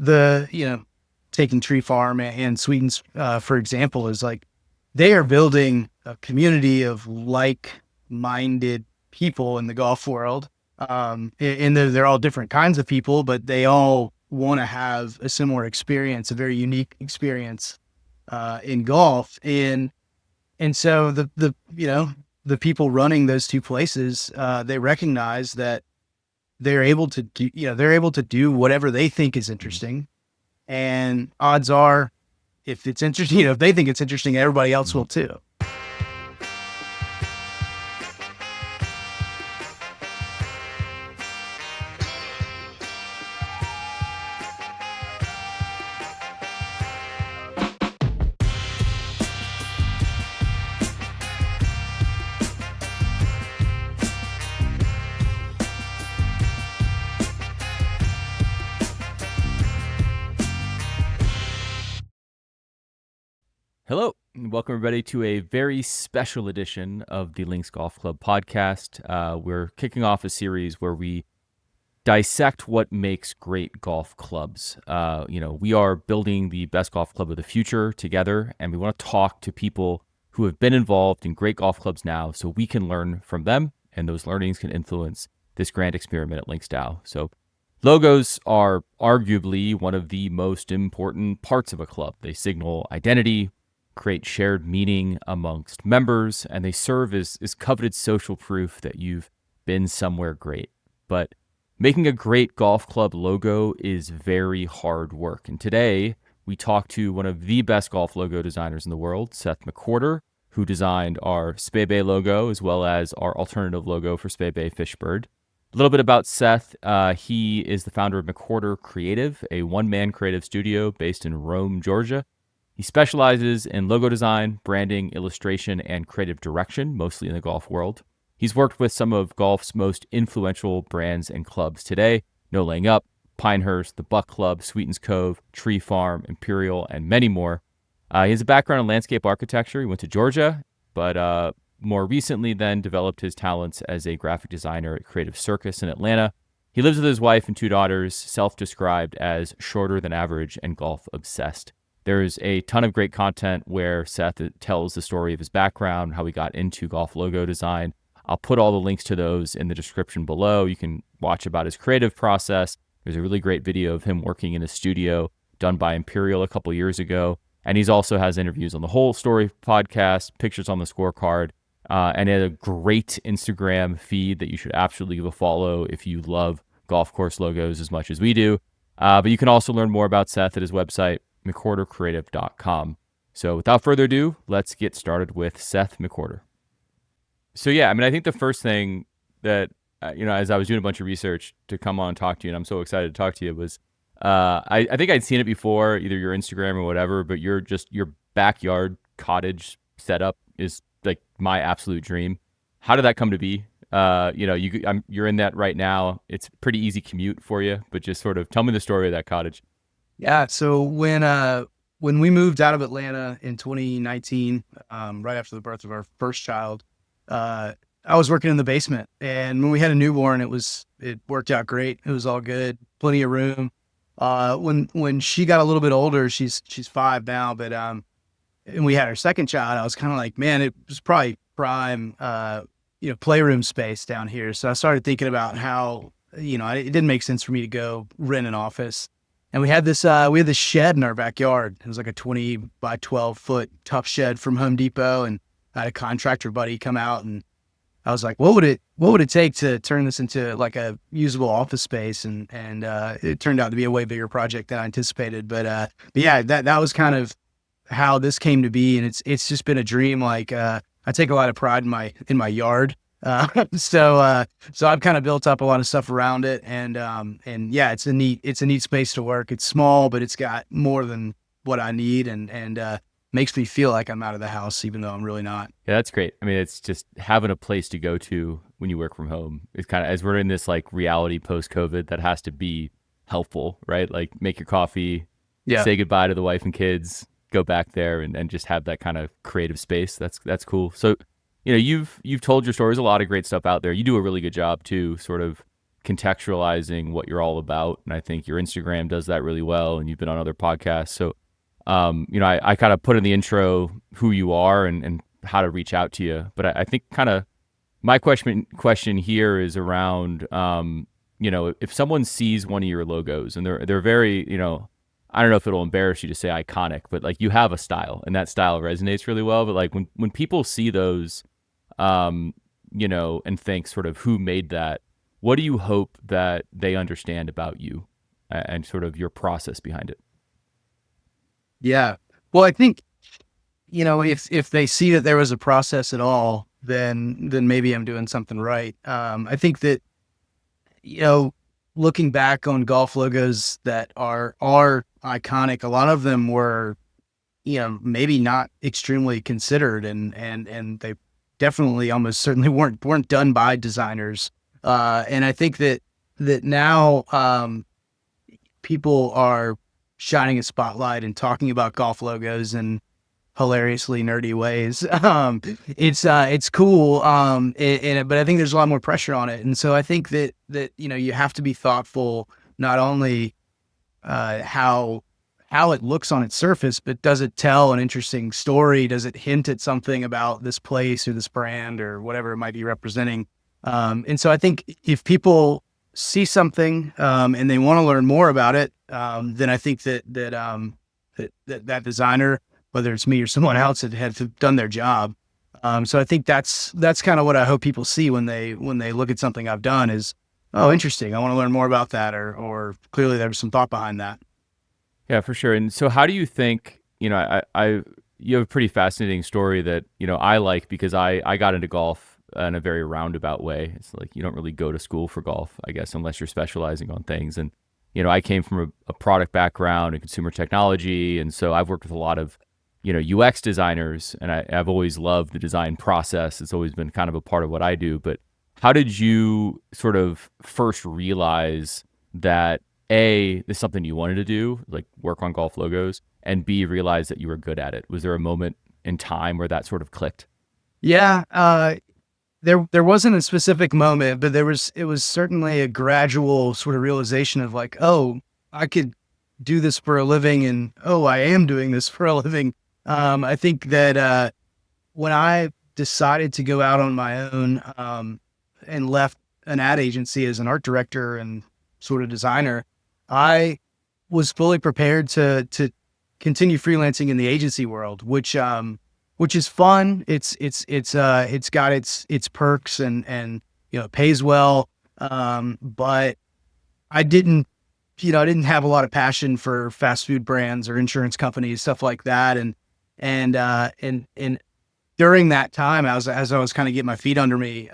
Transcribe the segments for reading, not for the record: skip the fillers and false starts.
the, taking Tree Farm and Sweetens, for example, is like they are building a community of like-minded people in the golf world. And they're all different kinds of people, but they all want to have a similar experience, a very unique experience in golf. And so the people running those two places, they recognize that they're able to do whatever they think is interesting. And odds are, if it's interesting, if they think it's interesting, everybody else will too. Hello, and welcome everybody to a very special edition of the Links Golf Club podcast. We're kicking off a series where we dissect what makes great golf clubs. We are building the best golf club of the future together, and we want to talk to people who have been involved in great golf clubs now so we can learn from them, and those learnings can influence this grand experiment at LinksDAO. So logos are arguably one of the most important parts of a club. They signal identity, create shared meaning amongst members, and they serve as coveted social proof that you've been somewhere great. But making a great golf club logo is very hard work. And today we talk to one of the best golf logo designers in the world, Seth McWhorter, who designed our Spey Bay logo as well as our alternative logo for Spey Bay Fishbird. A little bit about Seth. He is the founder of McWhorter Creative, a one-man creative studio based in Rome, Georgia. He specializes in logo design, branding, illustration, and creative direction, mostly in the golf world. He's worked with some of golf's most influential brands and clubs today: No Laying Up, Pinehurst, the Buck Club, Sweetens Cove, Tree Farm, Imperial, and many more. He has a background in landscape architecture. He went to Georgia, but more recently then developed his talents as a graphic designer at Creative Circus in Atlanta. He lives with his wife and two daughters, self-described as shorter than average and golf obsessed. There's a ton of great content where Seth tells the story of his background, how he got into golf logo design. I'll put all the links to those in the description below. You can watch about his creative process. There's a really great video of him working in a studio done by Imperial a couple years ago. And he's also has interviews on the Whole Story podcast, pictures on the scorecard, and he has a great Instagram feed that you should absolutely give a follow if you love golf course logos as much as we do. But you can also learn more about Seth at his website, McWhorterCreative.com. So without further ado, let's get started with Seth McWhorter. So yeah, I think the first thing that, as I was doing a bunch of research to come on and talk to you, and I'm so excited to talk to you, was I think I'd seen it before, either your Instagram or whatever, but your backyard cottage setup is like my absolute dream. How did that come to be? You're in that right now. It's a pretty easy commute for you, but just sort of tell me the story of that cottage. Yeah. So when we moved out of Atlanta in 2019, right after the birth of our first child, I was working in the basement, and when we had a newborn, it worked out great. It was all good, plenty of room. When she got a little bit older, she's 5 now, but and we had our second child, I was kind of like, man, it was probably prime playroom space down here. So I started thinking about how it didn't make sense for me to go rent an office. And we had this shed in our backyard. It was like a 20 by 12 foot tough shed from Home Depot. And I had a contractor buddy come out, and I was like, what would it take to turn this into like a usable office space? And it turned out to be a way bigger project than I anticipated. But yeah, that was kind of how this came to be. And it's just been a dream. Like, I take a lot of pride in my yard. So I've kind of built up a lot of stuff around it, and yeah, it's a neat space to work. It's small, but it's got more than what I need, and makes me feel like I'm out of the house, even though I'm really not. Yeah, that's great. It's just having a place to go to when you work from home. It's kind of, as we're in this like reality post-COVID, that has to be helpful, right? Like make your coffee, say goodbye to the wife and kids, go back there and just have that kind of creative space. That's cool. So, you've told your stories, a lot of great stuff out there. You do a really good job too, sort of contextualizing what you're all about. And I think your Instagram does that really well, and you've been on other podcasts. So, I kind of put in the intro who you are and how to reach out to you. But I think kind of my question here is around, if someone sees one of your logos and they're very, I don't know if it'll embarrass you to say iconic, but like you have a style and that style resonates really well. But like when people see those, and think sort of who made that, what do you hope that they understand about you and sort of your process behind it? Yeah. Well, I think, if they see that there was a process at all, then maybe I'm doing something right. I think that, looking back on golf logos that are iconic, a lot of them were, maybe not extremely considered, and they definitely almost certainly weren't done by designers. And I think that now people are shining a spotlight and talking about golf logos in hilariously nerdy ways. It's cool. But I think there's a lot more pressure on it. And so I think that you have to be thoughtful, not only how it looks on its surface, but does it tell an interesting story? Does it hint at something about this place or this brand or whatever it might be representing? And so I think if people see something and they want to learn more about it, then I think that designer, whether it's me or someone else, had done their job. So I think that's kind of what I hope people see when they look at something I've done is, oh, interesting. I want to learn more about that, or clearly there was some thought behind that. Yeah, for sure. And so how do you think, you have a pretty fascinating story that, I like because I got into golf in a very roundabout way. It's like, you don't really go to school for golf, I guess, unless you're specializing on things. And, I came from a product background in consumer technology. And so I've worked with a lot of, UX designers, and I've always loved the design process. It's always been kind of a part of what I do. But how did you sort of first realize that A, this is something you wanted to do, like work on golf logos, and B, realize that you were good at it? Was there a moment in time where that sort of clicked? Yeah. There wasn't a specific moment, but it was certainly a gradual sort of realization of like, oh, I could do this for a living, and oh, I am doing this for a living. I think that when I decided to go out on my own and left an ad agency as an art director and sort of designer, I was fully prepared to continue freelancing in the agency world, which is fun. It's got its perks and it pays well. But I didn't have a lot of passion for fast food brands or insurance companies, stuff like that. And during that time, as I was kind of getting my feet under me,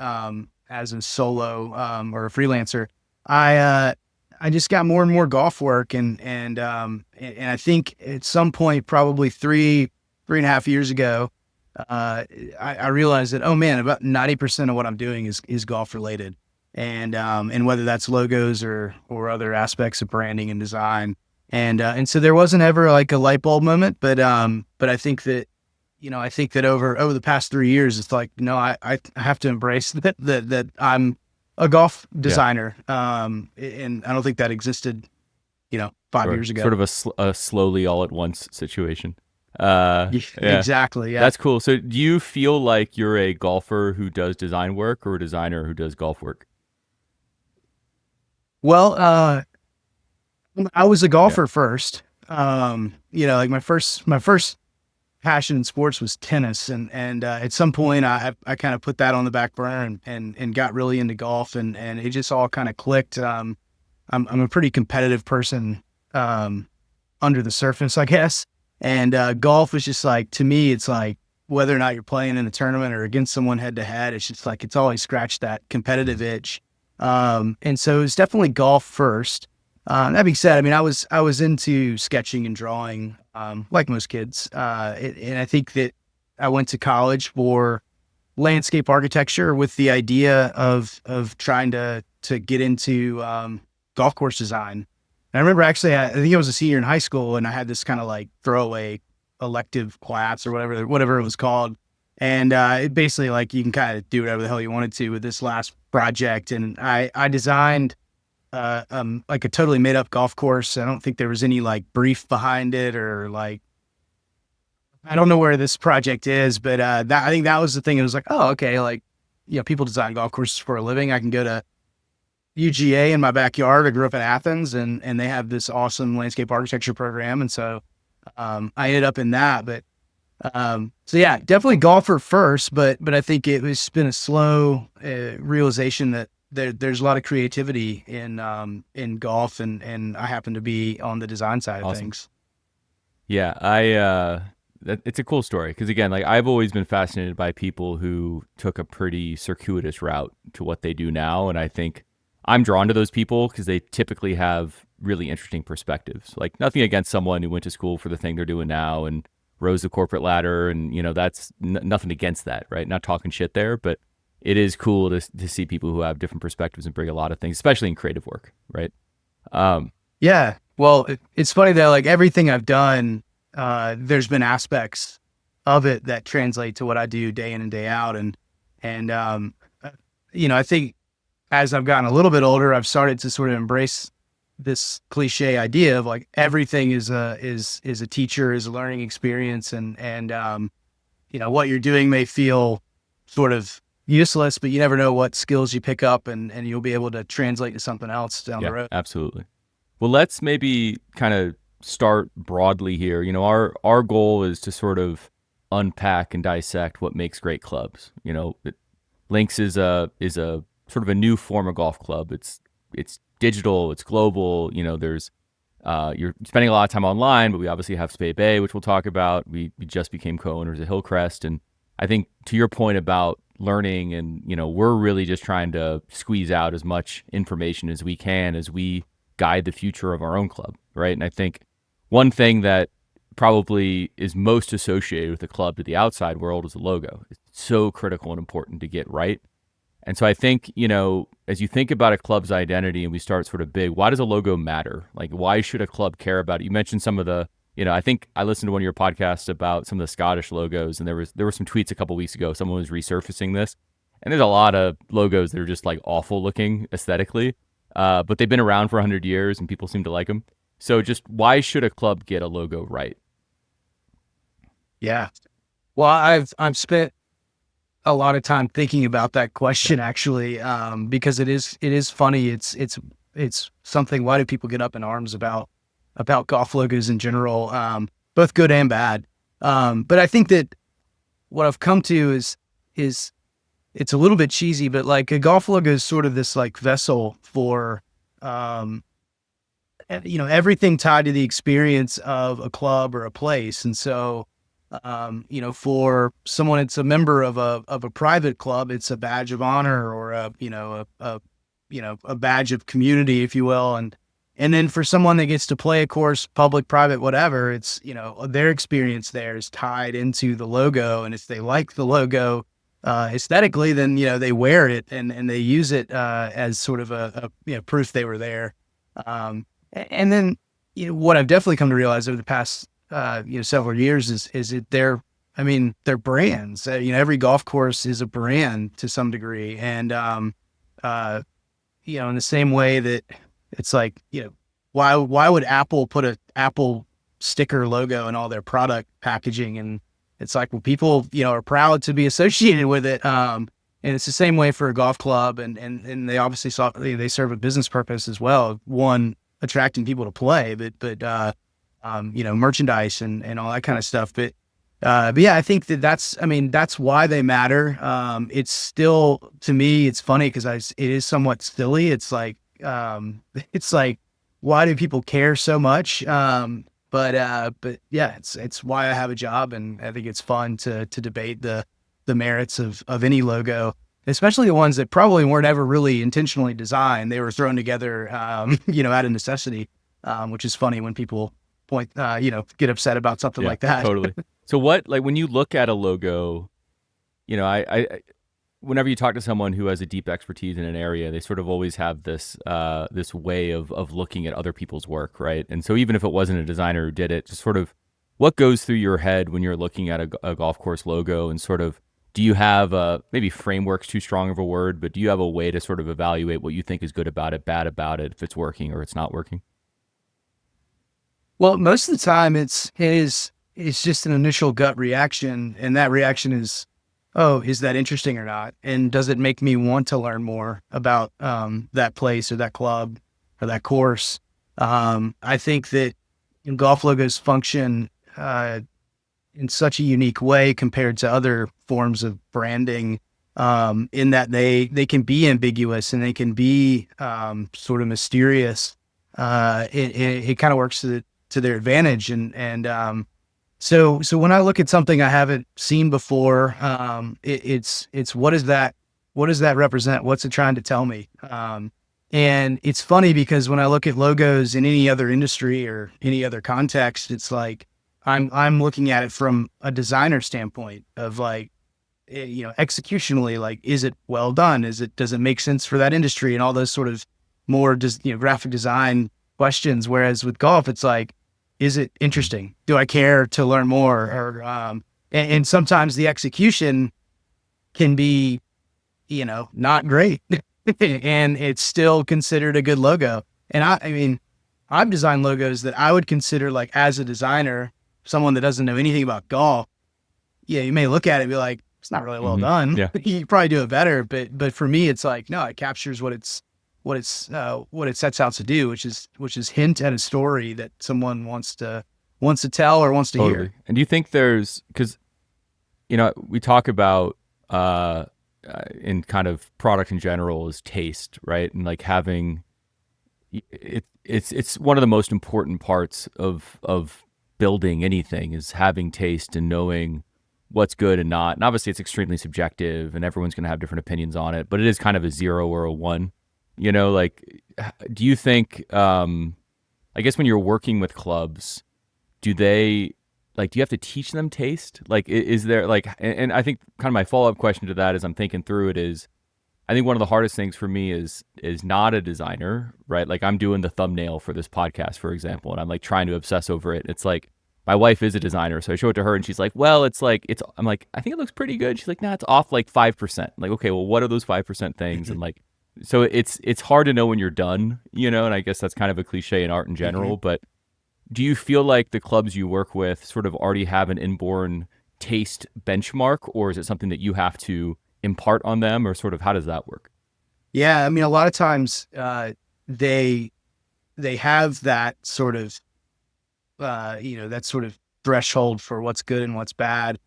as a solo, or a freelancer, I just got more and more golf work. And I think at some point, probably three and a half years ago, I realized that, oh man, about 90% of what I'm doing is golf related. And whether that's logos or other aspects of branding and design. And so there wasn't ever like a light bulb moment, but I think that, over the past 3 years, it's like, I have to embrace that I'm a golf designer. Yeah. And I don't think that existed, 5 years ago. Sort of a slowly all at once situation. Yeah. Exactly. Yeah. That's cool. So do you feel like you're a golfer who does design work or a designer who does golf work? Well, I was a golfer first. Like my first passion in sports was tennis, and at some point I kind of put that on the back burner and got really into golf, and it just all kind of clicked. I'm a pretty competitive person under the surface, I guess. And golf is just like, to me, it's like whether or not you're playing in a tournament or against someone head to head, it's just like it's always scratched that competitive itch. And so it's definitely golf first. That being said, I mean, I was into sketching and drawing, like most kids. And I think that I went to college for landscape architecture with the idea of trying to get into golf course design. And I remember actually, I think I was a senior in high school, and I had this kind of like throwaway elective class or whatever it was called. And it basically, like, you can kind of do whatever the hell you wanted to with this last project. And I designed like a totally made up golf course. I don't think there was any like brief behind it or like, I don't know where this project is, but I think that was the thing. It was like, oh, okay, like, people design golf courses for a living. I can go to UGA in my backyard. I grew up in Athens, and they have this awesome landscape architecture program, and so I ended up in that. But so yeah, definitely golfer first, but I think it's been a slow realization that there's a lot of creativity in golf, and I happen to be on the design side of things. Yeah, it's a cool story because again, like I've always been fascinated by people who took a pretty circuitous route to what they do now, and I think I'm drawn to those people because they typically have really interesting perspectives. Like nothing against someone who went to school for the thing they're doing now and rose the corporate ladder, and that's nothing against that, right? Not talking shit there, but it is cool to see people who have different perspectives and bring a lot of things, especially in creative work, right? Yeah. Well, it's funny that like everything I've done, there's been aspects of it that translate to what I do day in and day out. And I think as I've gotten a little bit older, I've started to sort of embrace this cliche idea of like everything is a teacher, is a learning experience. And what you're doing may feel sort of useless, but you never know what skills you pick up and you'll be able to translate to something else down the road. Absolutely. Well, let's maybe kind of start broadly here. Our goal is to sort of unpack and dissect what makes great clubs. Links is a sort of a new form of golf club. It's digital, it's global. There's you're spending a lot of time online, but we obviously have Spey Bay, which we'll talk about. We just became co-owners at Hillcrest, and I think to your point about learning, and we're really just trying to squeeze out as much information as we can as we guide the future of our own club, right? And I think one thing that probably is most associated with the club to the outside world is the logo. It's so critical and important to get right. And so I think, as you think about a club's identity and we start sort of big, why does a logo matter? Like, why should a club care about it? You mentioned some of the, I think I listened to one of your podcasts about some of the Scottish logos, and there were some tweets a couple weeks ago. Someone was resurfacing this, and there's a lot of logos that are just like awful looking aesthetically, but they've been around for 100 years and people seem to like them. So just why should a club get a logo right? Yeah. Well, I've spent a lot of time thinking about that question actually, because it is funny. It's something. Why do people get up in arms about golf logos in general, both good and bad? But I think that what I've come to is it's a little bit cheesy, but like a golf logo is sort of this like vessel for everything tied to the experience of a club or a place. And so for someone, it's a member of a private club, it's a badge of honor or a badge of community, if you will. And then for someone that gets to play a course, public, private, whatever, it's, their experience there is tied into the logo. And if they like the logo aesthetically, then, they wear it and they use it as sort of a proof they were there. And then, what I've definitely come to realize over the past several years is that they're brands. Every golf course is a brand to some degree. And, in the same way that it's like, why would Apple put a Apple sticker logo in all their product packaging? And it's like, well, people, are proud to be associated with it. And it's the same way for a golf club. And they obviously they serve a business purpose as well. One, attracting people to play, but merchandise and all that kind of stuff. But yeah, I think that's why they matter. It's still, to me, it's funny because it is somewhat silly. It's like, why do people care so much? But yeah, it's why I have a job, and I think it's fun to debate the merits of any logo, especially the ones that probably weren't ever really intentionally designed. They were thrown together, out of necessity, which is funny when people get upset about something like that. Totally. So when you look at a logo, I whenever you talk to someone who has a deep expertise in an area, they sort of always have this way of looking at other people's work, right? And so even if it wasn't a designer who did it, just sort of what goes through your head when you're looking at a golf course logo, and sort of, do you have maybe framework's too strong of a word, but do you have a way to sort of evaluate what you think is good about it, bad about it, if it's working or it's not working? Well, most of the time it's just an initial gut reaction, and that reaction is, oh, is that interesting or not? And does it make me want to learn more about that place or that club or that course? I think that golf logos function in such a unique way compared to other forms of branding, in that they can be ambiguous and they can be sort of mysterious. It kind of works to their advantage, and so when I look at something I haven't seen before, it's what is that? What does that represent? What's it trying to tell me? And it's funny because when I look at logos in any other industry or any other context, it's like I'm looking at it from a designer standpoint of like, executionally, like, is it well done? Does it make sense for that industry and all those sort of more graphic design questions? Whereas with golf, it's like, is it interesting? Do I care to learn more? Or and sometimes the execution can be, not great, and it's still considered a good logo. And I mean, I've designed logos that I would consider, like, as a designer, someone that doesn't know anything about golf, yeah, you may look at it and be like, it's not really well done. Yeah. You probably do it better. But for me, it's like, no, it captures what it sets out to do, which is hint at a story that someone wants to tell or wants to hear. And do you think because we talk about in kind of product in general is taste, right? And like having it's one of the most important parts of building anything is having taste and knowing what's good and not. And obviously it's extremely subjective and everyone's going to have different opinions on it, but it is kind of a 0 or a 1. Like, do you think, I guess when you're working with clubs, do you have to teach them taste? Like, is there like, and I think kind of my follow-up question to that as I'm thinking through it is, I think one of the hardest things for me is not a designer, right? Like I'm doing the thumbnail for this podcast, for example, and I'm like trying to obsess over it. It's like, my wife is a designer, so I show it to her and she's like, well, I'm like, I think it looks pretty good. She's like, nah, it's off like 5%. I'm like, okay, well, what are those 5% things? And like, so it's hard to know when you're done, and I guess that's kind of a cliche in art in general, but do you feel like the clubs you work with sort of already have an inborn taste benchmark, or is it something that you have to impart on them, or sort of how does that work? Yeah, I mean, a lot of times they have that sort of threshold for what's good and what's bad,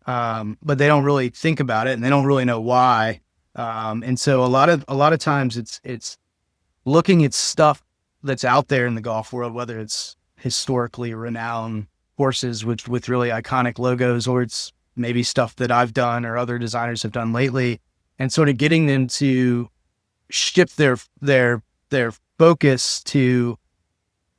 but they don't really think about it and they don't really know why. And so a lot of times it's looking at stuff that's out there in the golf world, whether it's historically renowned courses with really iconic logos, or it's maybe stuff that I've done or other designers have done lately, and sort of getting them to shift their focus to,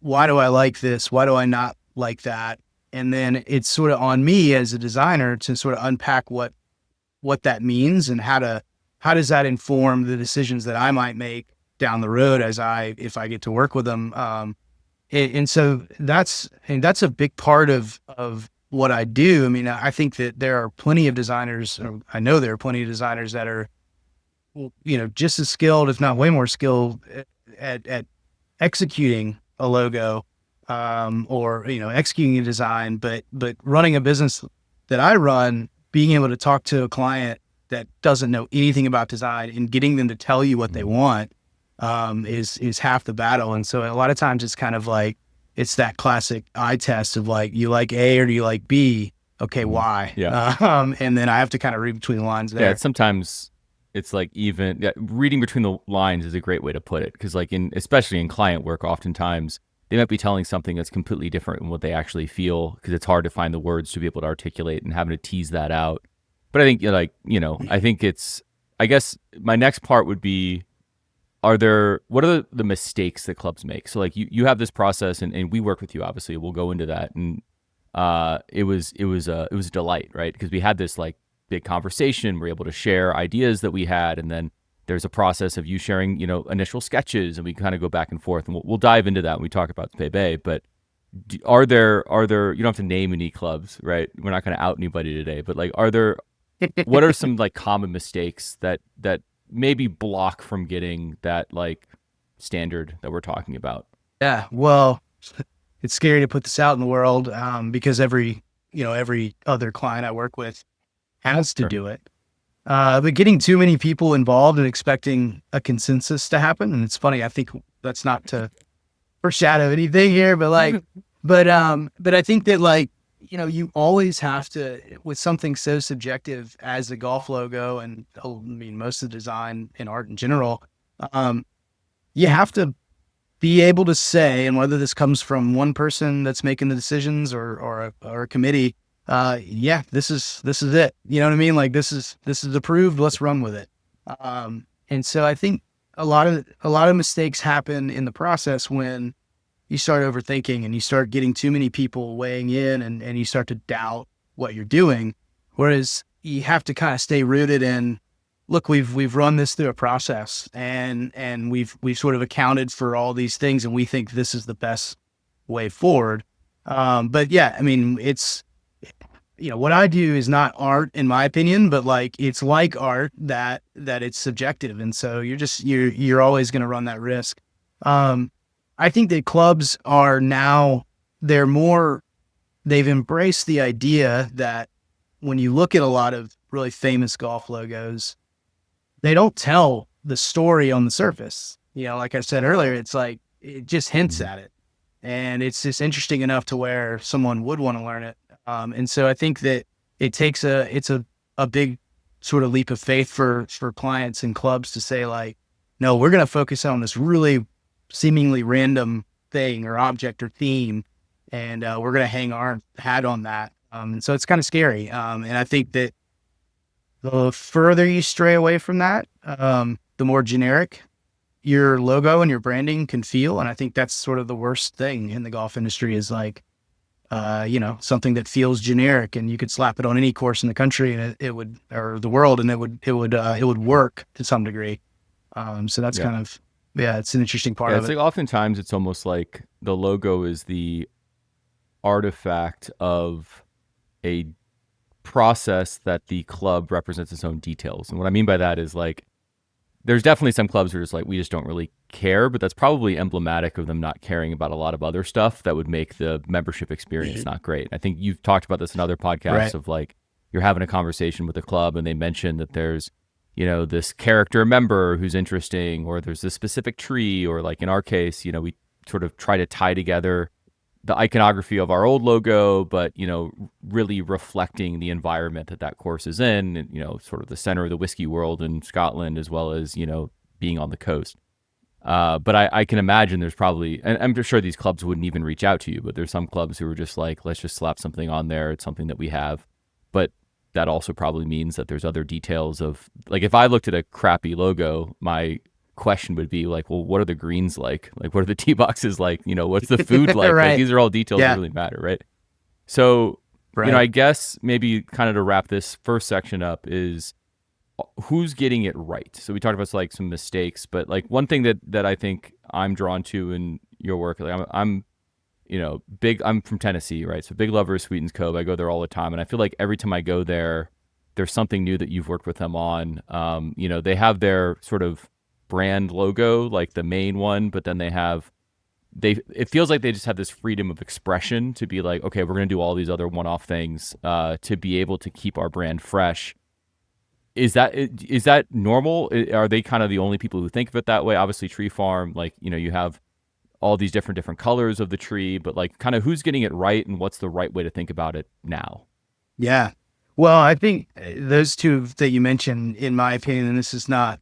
why do I like this? Why do I not like that? And then it's sort of on me as a designer to sort of unpack what that means and how does that inform the decisions that I might make down the road if I get to work with them. And so that's a big part of what I do. I mean, I think that there are plenty of designers, or I know there are plenty of designers that are, just as skilled, if not way more skilled at executing a logo, or, executing a design, but running a business that I run, being able to talk to a client that doesn't know anything about design and getting them to tell you what they want, is half the battle. And so a lot of times it's kind of like, it's that classic eye test of like, you like A or do you like B? Okay, why? Yeah. And then I have to kind of read between the lines there. Yeah, sometimes it's like reading between the lines is a great way to put it, because like especially in client work, oftentimes they might be telling something that's completely different than what they actually feel, because it's hard to find the words to be able to articulate and having to tease that out. But I think I guess my next part would be, what are the mistakes that clubs make? So like you have this process and we work with you, obviously we'll go into that. And it was a delight, right? Because we had this like big conversation, we're able to share ideas that we had. And then there's a process of you sharing, initial sketches, and we kind of go back and forth, and we'll dive into that when we talk about Spey Bay. But are there, you don't have to name any clubs, right? We're not going to out anybody today, but like, are there what are some like common mistakes that maybe block from getting that like standard that we're talking about? Yeah, well, it's scary to put this out in the world, because every other client I work with has to Sure. do it. But getting too many people involved and expecting a consensus to happen, and it's funny, I think that's not to foreshadow anything here, but but I think that you always have to, with something so subjective as the golf logo, and I mean, most of the design and art in general, um, you have to be able to say, and whether this comes from one person that's making the decisions or a committee, yeah, this is it. You know what I mean? Like this is approved. Let's run with it. And so I think a lot of mistakes happen in the process when you start overthinking and you start getting too many people weighing in, and you start to doubt what you're doing. Whereas you have to kind of stay rooted in, look, we've run this through a process, and we've sort of accounted for all these things, and we think this is the best way forward. But yeah, I mean, it's, what I do is not art in my opinion, but like, it's like art that it's subjective. And so you're always going to run that risk. I think that clubs are now, they've embraced the idea that when you look at a lot of really famous golf logos, they don't tell the story on the surface. Like I said earlier, it's like, it just hints Mhm. at it. And it's just interesting enough to where someone would want to learn it. And so I think that it's a big sort of leap of faith for clients and clubs to say, like, no, we're going to focus on this really seemingly random thing or object or theme. And we're going to hang our hat on that. And so it's kind of scary. And I think that the further you stray away from that, the more generic your logo and your branding can feel. And I think that's sort of the worst thing in the golf industry, is like, something that feels generic, and you could slap it on any course in the country and it would, or the world, and it would work to some degree. So that's Yeah. kind of, yeah, it's an interesting part Yeah, of it's it. like oftentimes it's almost like the logo is the artifact of a process that the club represents its own details. And what I mean by that is like, there's definitely some clubs who are just like, we just don't really care, but that's probably emblematic of them not caring about a lot of other stuff that would make the membership experience Mhm. not great. I think you've talked about this in other podcasts Right. of like, you're having a conversation with a club and they mention that there's, this character member who's interesting, or there's this specific tree, or like in our case, we sort of try to tie together the iconography of our old logo, but really reflecting the environment that course is in, and sort of the center of the whiskey world in Scotland, as well as being on the coast. But I can imagine there's probably, and I'm sure these clubs wouldn't even reach out to you, but there's some clubs who are just like, let's just slap something on there. It's something that we have, but that also probably means that there's other details of, like, if I looked at a crappy logo, my question would be like, well, what are the greens like? Like, what are the tee boxes like? What's the food like? Like, Right. these are all details that Yeah. really matter, right? So, Right. I guess maybe kind of to wrap this first section up is who's getting it right. So we talked about like some mistakes, but like one thing that I think I'm drawn to in your work, like I'm big. I'm from Tennessee, right? So big lover of Sweetens Cove. I go there all the time, and I feel like every time I go there, there's something new that you've worked with them on. They have their sort of brand logo, like the main one, but then it feels like they just have this freedom of expression to be like, okay, we're going to do all these other one-off things to be able to keep our brand fresh. Is that normal? Are they kind of the only people who think of it that way? Obviously, Tree Farm, like, you have all these different colors of the tree, but like kind of who's getting it right and what's the right way to think about it now? Yeah. Well, I think those two that you mentioned, in my opinion, and this is not,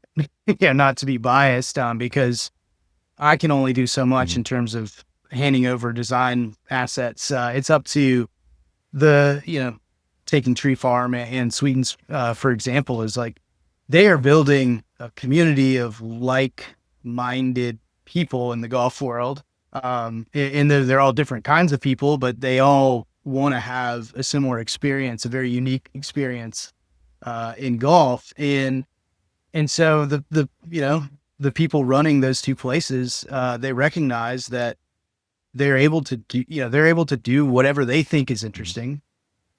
yeah, not to be biased, because I can only do so much Mhm. in terms of handing over design assets. It's up to the, taking Tree Farm and Sweetens, for example, is like, they are building a community of like-minded people in the golf world. And they're all different kinds of people, but they all want to have a similar experience, a very unique experience, in golf. And so the people running those two places, they recognize that they're able to do whatever they think is Mhm. interesting.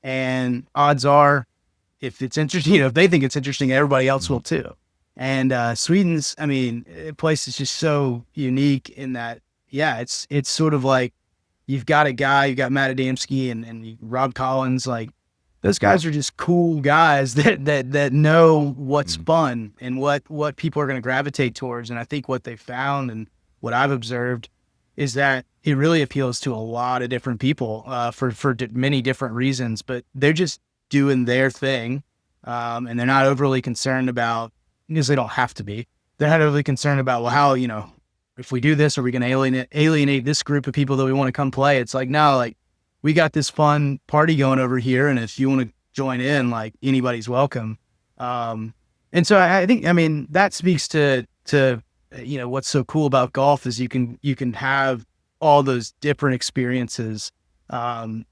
And odds are, if it's interesting, if they think it's interesting, everybody else will too. And Sweetens, I mean, the place is just so unique in that, yeah, it's sort of like you've got a guy, you got Matt Adamski and Rob Collins, like those guys are just cool guys that know what's fun and what people are going to gravitate towards. And I think what they found and what I've observed is that it really appeals to a lot of different people for many different reasons, but they're just doing their thing. And they're not overly concerned about, because they don't have to be, they're not overly concerned about, well, how, if we do this, are we going to alienate this group of people that we want to come play? It's like, no, like we got this fun party going over here. And if you want to join in, like anybody's welcome. And so I think, I mean, that speaks to, what's so cool about golf is you can have all those different experiences, and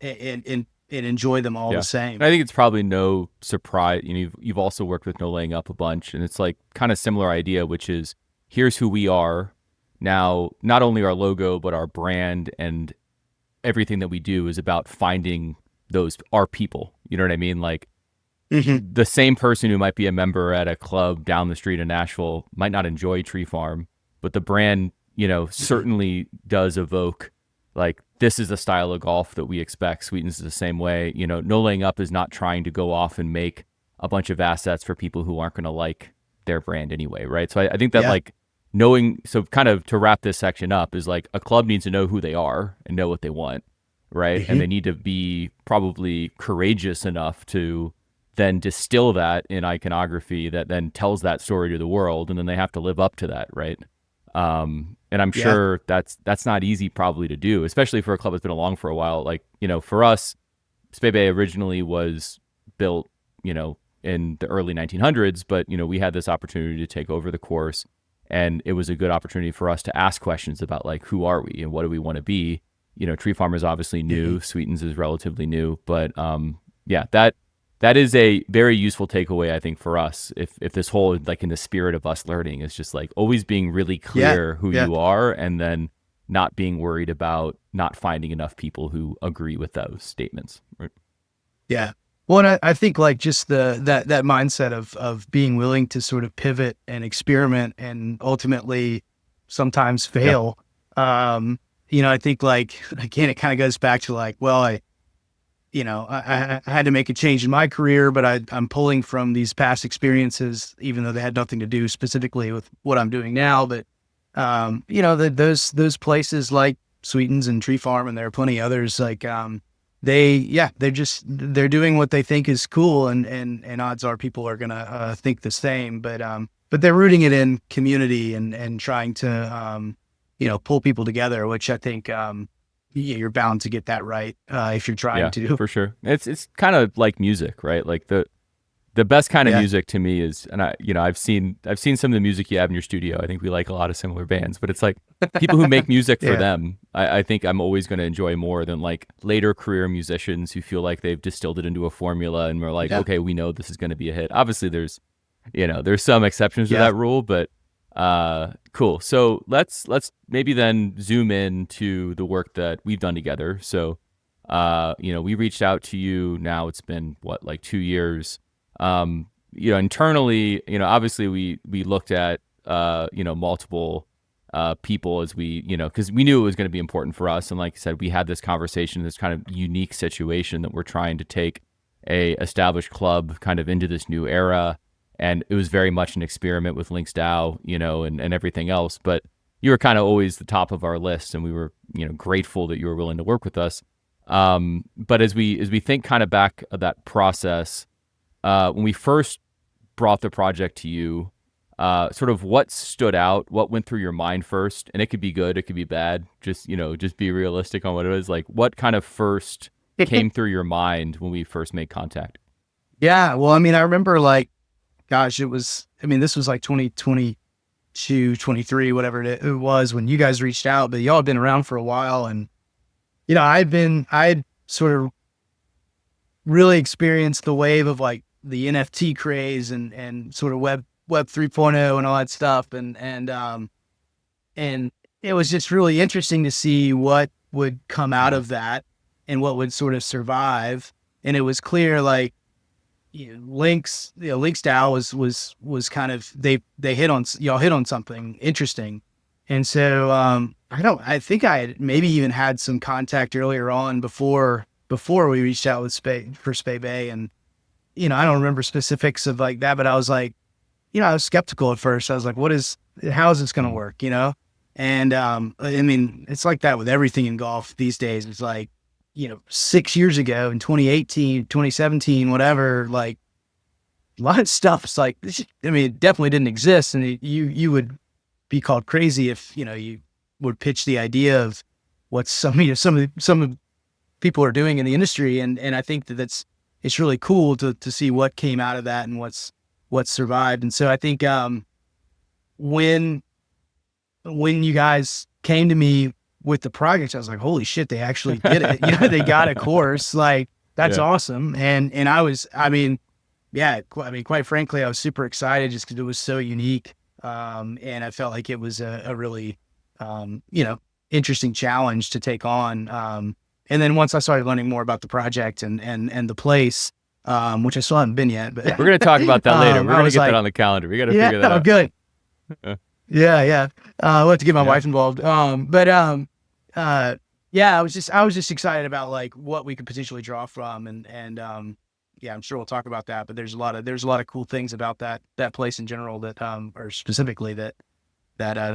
enjoy them all the same. And I think it's probably no surprise, you've also worked with No Laying Up a bunch, and it's like kind of similar idea, which is here's who we are. Now, not only our logo, but our brand and everything that we do is about finding our people. You know what I mean? Like the same person who might be a member at a club down the street in Nashville might not enjoy Tree Farm, but the brand, certainly does evoke like, this is the style of golf that we expect. Sweetens is the same way. No Laying Up is not trying to go off and make a bunch of assets for people who aren't going to like their brand anyway, right? So I think that like so kind of to wrap this section up is like a club needs to know who they are and know what they want, right? And they need to be probably courageous enough to then distill that in iconography that then tells that story to the world, and then they have to live up to that, right? And I'm sure that's not easy probably to do, especially for a club that's been along for a while. Like, for us, Spey Bay originally was built, in the early 1900s, but, we had this opportunity to take over the course, and it was a good opportunity for us to ask questions about like, who are we and what do we want to be? Tree Farm is obviously new, Sweetens is relatively new, but that is a very useful takeaway, I think, for us. If this whole, like in the spirit of us learning, is just like always being really clear who you are, and then not being worried about not finding enough people who agree with those statements. Right? Yeah. Well, and I think like just that mindset of being willing to sort of pivot and experiment and ultimately sometimes fail. I think like, again, it kind of goes back to like, well, I had to make a change in my career, but I'm pulling from these past experiences, even though they had nothing to do specifically with what I'm doing now. But, those places like Sweetens and Tree Farm, and there are plenty others, like, they're doing what they think is cool, and odds are people are going to think the same, but they're rooting it in community and trying to, pull people together, which I think, you're bound to get that right if you're trying to. For sure. It's kind of like music, right? Like the best kind of music to me is, and I've seen some of the music you have in your studio. I think we like a lot of similar bands, but it's like people who make music for them. I think I'm always going to enjoy more than like later career musicians who feel like they've distilled it into a formula and we're like, okay, we know this is going to be a hit. Obviously, there's some exceptions to that rule, but cool. So let's maybe then zoom in to the work that we've done together. So, we reached out to you. Now it's been like 2 years. Internally, obviously we looked at, multiple, people as we, cause we knew it was going to be important for us. And like I said, we had this conversation, this kind of unique situation that we're trying to take a established club kind of into this new era. And it was very much an experiment with LinksDAO, and everything else. But you were kind of always the top of our list, and we were, grateful that you were willing to work with us. But as we think kind of back of that process, when we first brought the project to you, sort of what stood out, what went through your mind first, and it could be good, it could be bad. Just be realistic on what it was. Like, what kind of first came through your mind when we first made contact? Yeah, well, I mean, I remember like, gosh, this was like 2022, 23, whatever it was when you guys reached out, but y'all had been around for a while. And, I'd sort of really experienced the wave of like the NFT craze and sort of web 3.0 and all that stuff. And it was just really interesting to see what would come out of that and what would sort of survive. And it was clear, like, LinksDAO was kind of they hit on y'all hit on something interesting, and so I think I had maybe even had some contact earlier on before we reached out with Spey Bay, and I don't remember specifics of like that, but I was like, I was skeptical at first. I was like, how is this going to work? And I mean, it's like that with everything in golf these days. It's like 6 years ago in 2018, 2017, whatever, like a lot of stuff. It's like, I mean, it definitely didn't exist. And you would be called crazy if, you would pitch the idea of what some of people are doing in the industry. And I think it's really cool to see what came out of that and what's survived. And so I think, when you guys came to me with the project, I was like, holy shit, they actually did it. They got a course. Like, that's awesome. And I mean, quite frankly, I was super excited just because it was so unique. And I felt like it was a really, interesting challenge to take on. And then once I started learning more about the project and the place, which I still haven't been yet, but we're going to talk about that later. We're going to get that on the calendar. We got to figure that out. Good. Yeah. We'll have to get my wife involved. I was just excited about like what we could potentially draw from, and I'm sure we'll talk about that. But there's a lot of cool things about that place in general that or specifically that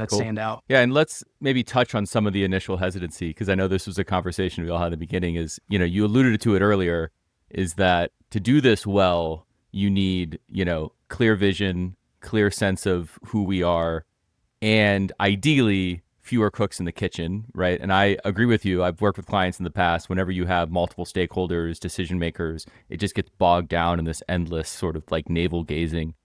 cool. Stand out. Yeah, and let's maybe touch on some of the initial hesitancy, because I know this was a conversation we all had at the beginning. Is you alluded to it earlier, is that to do this well, you need clear vision, clear sense of who we are, and ideally fewer cooks in the kitchen, right? And I agree with you. I've worked with clients in the past. Whenever you have multiple stakeholders, decision makers, it just gets bogged down in this endless sort of like navel gazing.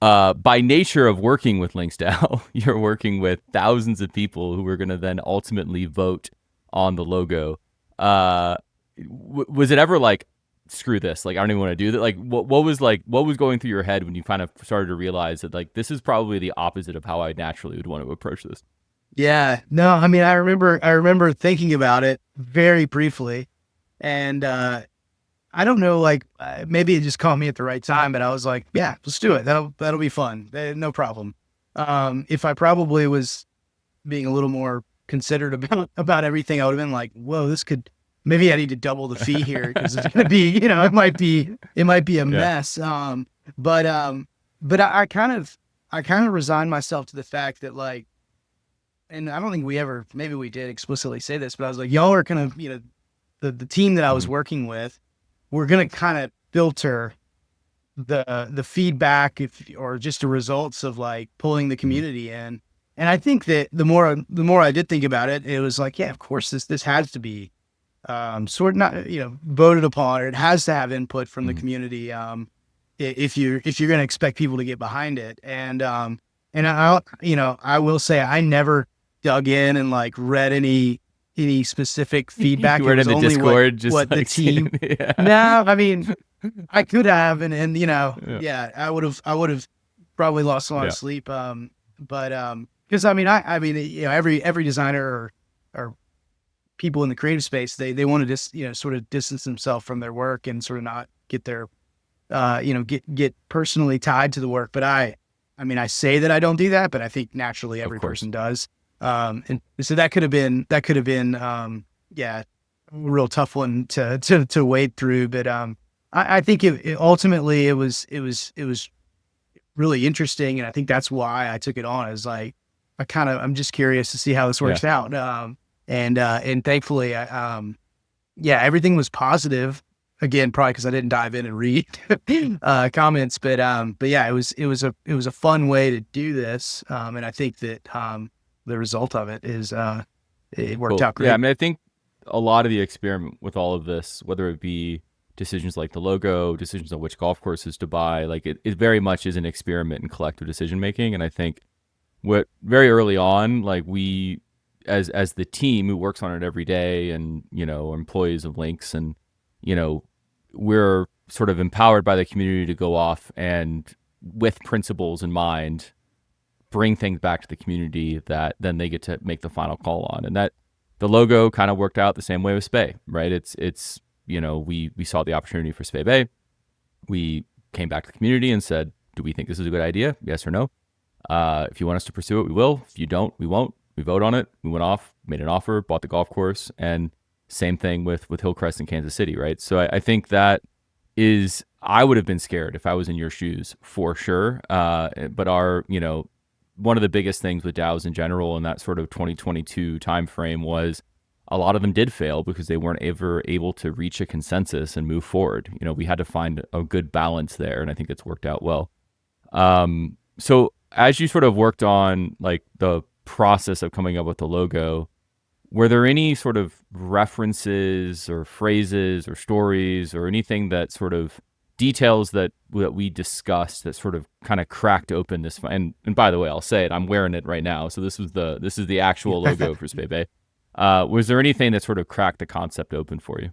By nature of working with LinksDAO, you're working with thousands of people who are going to then ultimately vote on the logo. Was it ever like, screw this, like I don't even want to do that? Like what was going through your head when you kind of started to realize that like this is probably the opposite of how I naturally would want to approach this? Yeah, no, I mean, I remember thinking about it very briefly, and I don't know, like maybe it just caught me at the right time, but I was like, yeah, let's do it. That'll be fun. No problem. If I probably was being a little more considered about everything, I would have been like, whoa, maybe I need to double the fee here because it's gonna be, it might be a mess. But I kind of resigned myself to the fact that like, and I don't think maybe we did explicitly say this, but I was like, y'all are kind of, the team that I was working with, we're going to kind of filter the feedback or just the results of like pulling the community in. And I think that the more I did think about it, it was like, yeah, of course this has to be, sort of not, voted upon, or it has to have input from the community. If you're going to expect people to get behind it. And I will say I never dug in and like read any specific feedback. You read in the Discord, what the team. No, I mean, I could have, and I would have probably lost a lot of sleep. But because I mean, every designer or people in the creative space, they want to just sort of distance themselves from their work and sort of not get their get personally tied to the work. But I I say that I don't do that, but I think naturally every person does. And so that could have been a real tough one to wade through. But I think it ultimately it was really interesting, and I think that's why I took it on. As like I'm just curious to see how this works out. And thankfully, everything was positive. Again, probably because I didn't dive in and read comments, but yeah, it was a fun way to do this, and I think that the result of it is it worked out great. Yeah, I mean, I think a lot of the experiment with all of this, whether it be decisions like the logo, decisions on which golf courses to buy, like it very much is an experiment in collective decision making. And I think what very early on, like we as the team who works on it every day, and employees of Links, and we're sort of empowered by the community to go off and, with principles in mind, bring things back to the community that then they get to make the final call on. And that the logo kind of worked out the same way with Spey, right? It's we saw the opportunity for Spey Bay. We came back to the community and said, do we think this is a good idea? Yes or no? If you want us to pursue it, we will. If you don't, we won't. We vote on it. We went off, made an offer, bought the golf course, and same thing with Hillcrest in Kansas City, right? So I think that is, I would have been scared if I was in your shoes for sure. But one of the biggest things with DAOs in general in that sort of 2022 timeframe was a lot of them did fail because they weren't ever able to reach a consensus and move forward. We had to find a good balance there, and I think it's worked out well. So as you sort of worked on like the process of coming up with the logo, were there any sort of references or phrases or stories or anything that sort of details that we discussed that sort of kind of cracked open this? And by the way, I'll say it, I'm wearing it right now. So this is the actual logo for Spey Bay. Was there anything that sort of cracked the concept open for you?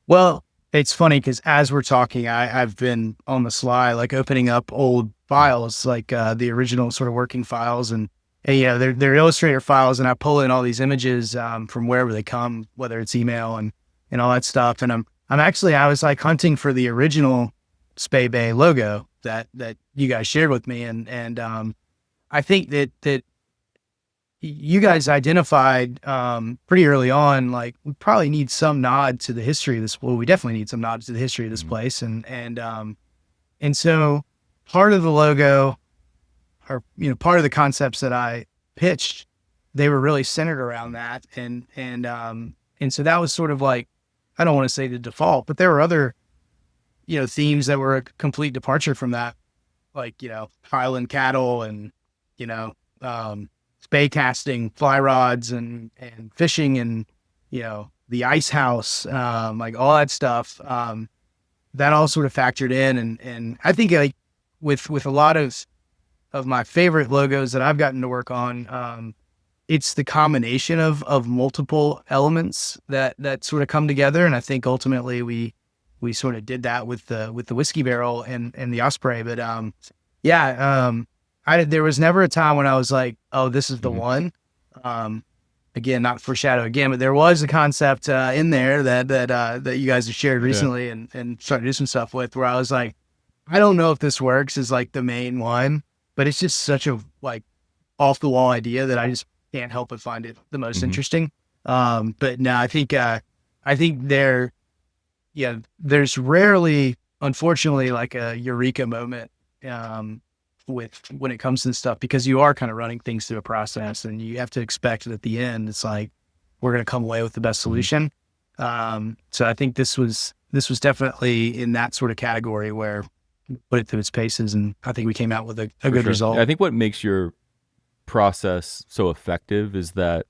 Well, it's funny because as we're talking, I've been on the sly, like opening up old files, like the original sort of working files, and they're Illustrator files, and I pull in all these images from wherever they come, whether it's email and all that stuff. And I was like hunting for the original Spey Bay logo that you guys shared with me, and I think that you guys identified pretty early on, like we probably need some nod to the history of this. Well, we definitely need some nods to the history of this place, and so part of the logo, or part of the concepts that I pitched, they were really centered around that, and so that was sort of like, I don't want to say the default, but there were other themes that were a complete departure from that, like Highland cattle and spay casting, fly rods, and fishing, and the ice house, like all that stuff. That all sort of factored in, and I think like with a lot of my favorite logos that I've gotten to work on, it's the combination of multiple elements that sort of come together, and I think ultimately we sort of did that with the whiskey barrel and the osprey. But there was never a time when I was like, oh, this is the one. Again, not foreshadow again, but there was a concept in there that you guys have shared recently and started to do some stuff with, where I was like, I don't know if this works as like the main one, but it's just such a like off the wall idea that I just can't help but find it the most interesting. But no, I think there's rarely, unfortunately, like a eureka moment when it comes to this stuff, because you are kind of running things through a process, and you have to expect that at the end, it's like, we're going to come away with the best solution. So I think this was definitely in that sort of category where we put it through its paces, and I think we came out with a good result. Yeah, I think what makes your process so effective is that,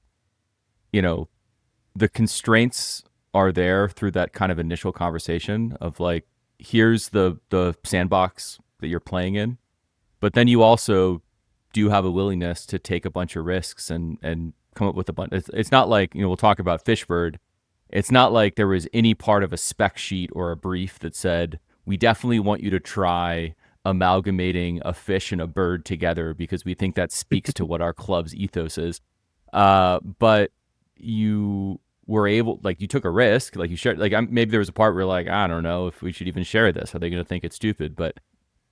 the constraints are there through that kind of initial conversation of like, here's the sandbox that you're playing in. But then you also do have a willingness to take a bunch of risks and come up with a bunch. It's not like, we'll talk about Fishbird. It's not like there was any part of a spec sheet or a brief that said, we definitely want you to try amalgamating a fish and a bird together because we think that speaks to what our club's ethos is. But you were able, like, you took a risk, like you shared, like maybe there was a part where like, I don't know if we should even share this. Are they going to think it's stupid? But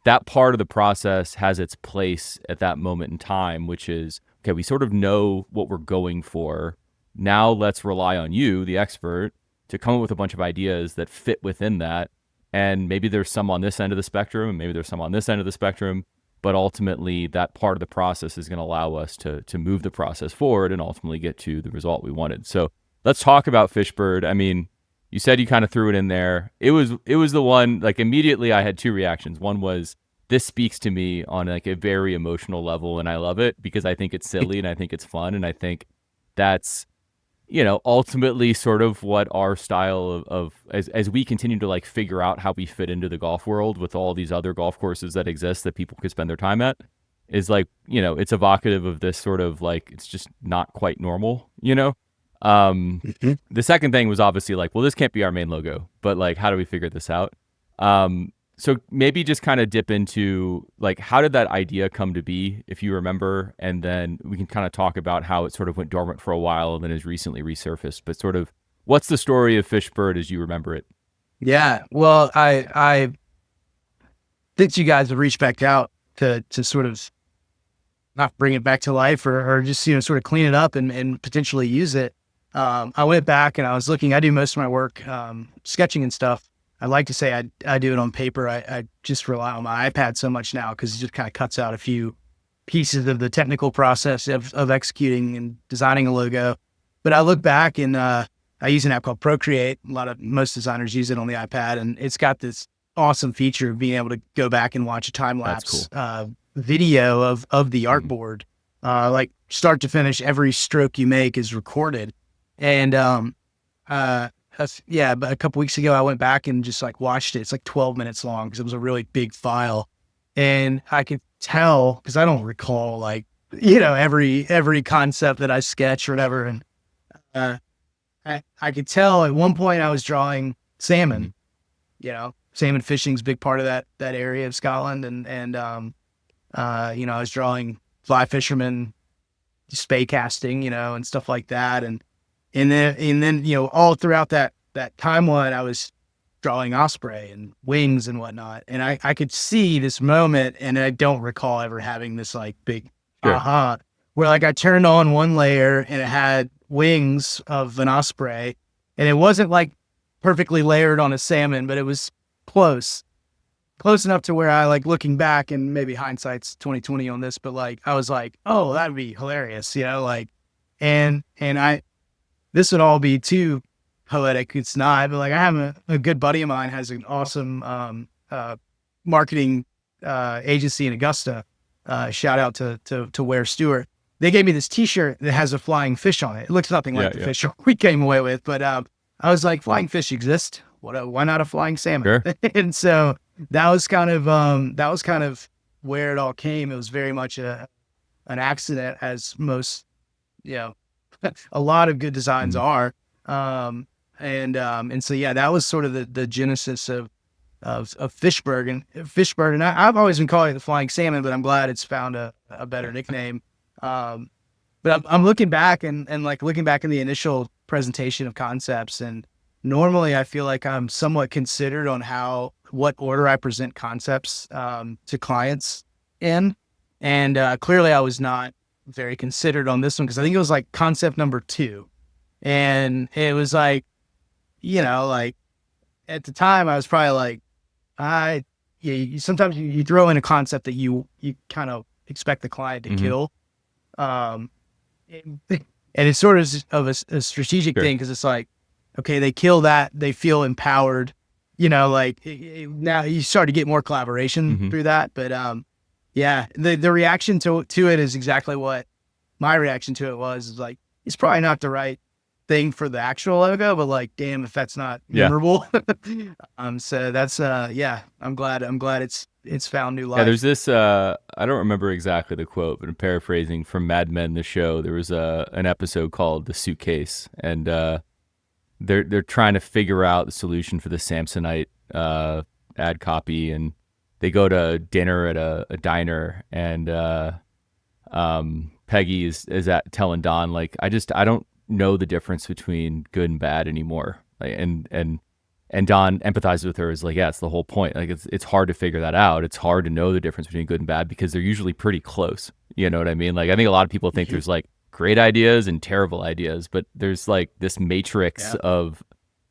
that part of the process has its place at that moment in time, which is, okay, we sort of know what we're going for. Now let's rely on you, the expert, to come up with a bunch of ideas that fit within that. And maybe there's some on this end of the spectrum, and maybe there's some on this end of the spectrum, but ultimately that part of the process is going to allow us to move the process forward and ultimately get to the result we wanted. So let's talk about Fishbird. I mean, you said you kind of threw it in there. It was the one, like, immediately I had two reactions. One was, this speaks to me on like a very emotional level, and I love it because I think it's silly and I think it's fun, and I think that's, ultimately sort of what our style of as we continue to like figure out how we fit into the golf world with all these other golf courses that exist that people could spend their time at, is like, it's evocative of this sort of like, it's just not quite normal, The second thing was obviously like, well, this can't be our main logo, but like, how do we figure this out? So maybe just kind of dip into like, how did that idea come to be, if you remember, and then we can kind of talk about how it sort of went dormant for a while and then has recently resurfaced. But sort of, what's the story of Fishbird as you remember it? Yeah, well, I that you guys have reached back out to sort of not bring it back to life or just, sort of clean it up and potentially use it. I went back and I was looking, I do most of my work, sketching and stuff. I like to say I do it on paper. I just rely on my iPad so much now because it just kind of cuts out a few pieces of the technical process of executing and designing a logo. But I look back and I use an app called Procreate. Most designers use it on the iPad, and it's got this awesome feature of being able to go back and watch a time lapse video of the artboard, like start to finish. Every stroke you make is recorded, and but a couple weeks ago I went back and just like watched it. It's like 12 minutes long because it was a really big file, and I could tell because I don't recall like every concept that I sketch or whatever, and I could tell at one point I was drawing salmon. Salmon fishing's a big part of that area of Scotland, and I was drawing fly fishermen, spey casting, and stuff like that, and then all throughout that timeline I was drawing osprey and wings and whatnot, and I could see this moment, and I don't recall ever having this like big aha where like I turned on one layer and it had wings of an osprey, and it wasn't like perfectly layered on a salmon, but it was close enough to where I like looking back, and maybe hindsight's 2020 on this, but like I was like, oh, that'd be hilarious, and this would all be too poetic. It's not, but like I have a good buddy of mine has an awesome marketing agency in Augusta. Shout out to Ware Stewart. They gave me this T-shirt that has a flying fish on it. It looks nothing like the fish we came away with, but I was like, flying fish exist. Why not a flying salmon? Sure. And so that was kind of where it all came. It was very much an accident, as most, a lot of good designs are. And so that was sort of the genesis of Fishbird and I've always been calling it the flying salmon, but I'm glad it's found a better nickname. But I'm looking back and like looking back in the initial presentation of concepts, and normally I feel like I'm somewhat considered on what order I present concepts to clients in, and clearly I was not very considered on this one because I think it was like concept number 2, and it was like, like at the time I was probably like, sometimes you throw in a concept that you kind of expect the client to kill, and it's sort of a strategic thing because it's like, okay, they kill that, they feel empowered, like now you start to get more collaboration through that. But the reaction to it is exactly what my reaction to it was. Is like, it's probably not the right thing for the actual logo, but like, damn, if that's not memorable. So that's I'm glad it's found new life. Yeah, there's this I don't remember exactly the quote, but I'm paraphrasing from Mad Men the show. There was an episode called The Suitcase, and they're trying to figure out the solution for the Samsonite ad copy, and they go to dinner at a diner, and Peggy is telling Don, like, I don't know the difference between good and bad anymore. Like, and Don empathizes with her, is like, yeah, it's the whole point. Like, it's hard to figure that out. It's hard to know the difference between good and bad because they're usually pretty close. You know what I mean? Like, I think a lot of people think there's like great ideas and terrible ideas, but there's like this matrix of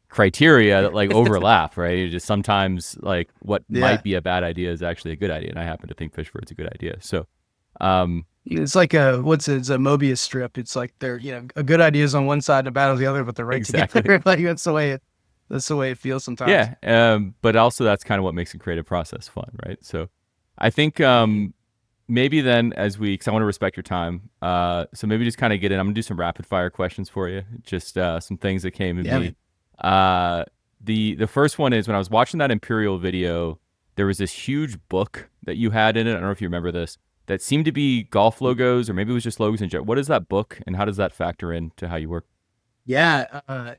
criteria that like overlap, right? You just sometimes like what might be a bad idea is actually a good idea, and I happen to think Fishbird's a good idea. So it's like it's a Mobius strip. It's like they're a good idea is on one side and a bad on the other, but they're right together. Like that's the way it feels sometimes. Yeah, but also that's kind of what makes the creative process fun, right? So I think maybe then because I want to respect your time, so maybe just kind of get in. I'm gonna do some rapid fire questions for you, just some things that came to me. The first one is, when I was watching that Imperial video, there was this huge book that you had in it. I don't know if you remember this, that seemed to be golf logos, or maybe it was just logos in general. What is that book, and how does that factor into how you work? Yeah,